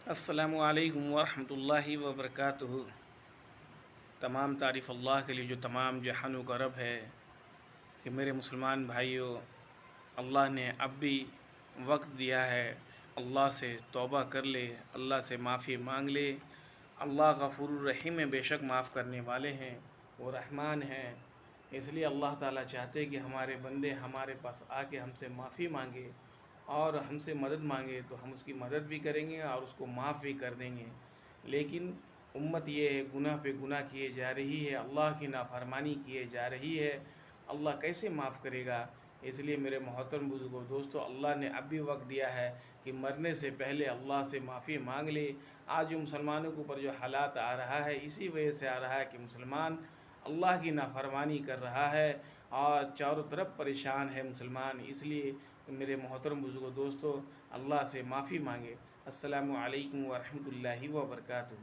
السلام علیکم ورحمۃ اللہ وبرکاتہ۔ تمام تعریف اللہ کے لیے جو تمام جہانوں کا رب ہے کہ میرے مسلمان بھائیوں، اللہ نے اب بھی وقت دیا ہے، اللہ سے توبہ کر لے، اللہ سے معافی مانگ لے۔ اللہ غفور الرحیم ہے، بے شک معاف کرنے والے ہیں، وہ رحمان ہیں۔ اس لیے اللہ تعالیٰ چاہتے کہ ہمارے بندے ہمارے پاس آ کے ہم سے معافی مانگے اور ہم سے مدد مانگے، تو ہم اس کی مدد بھی کریں گے اور اس کو معاف بھی کر دیں گے۔ لیکن امت یہ ہے، گناہ پہ گناہ کیے جا رہی ہے، اللہ کی نافرمانی کیے جا رہی ہے، اللہ کیسے معاف کرے گا؟ اس لیے میرے محترم بزرگوں دوستو، اللہ نے اب بھی وقت دیا ہے کہ مرنے سے پہلے اللہ سے معافی مانگ لے۔ آج جو مسلمانوں کے اوپر جو حالات آ رہا ہے، اسی وجہ سے آ رہا ہے کہ مسلمان اللہ کی نافرمانی کر رہا ہے اور چاروں طرف پریشان ہے مسلمان۔ اس لیے میرے محترم بزرگوں دوستو، اللہ سے معافی مانگے۔ السلام علیکم ورحمۃ اللہ وبرکاتہ۔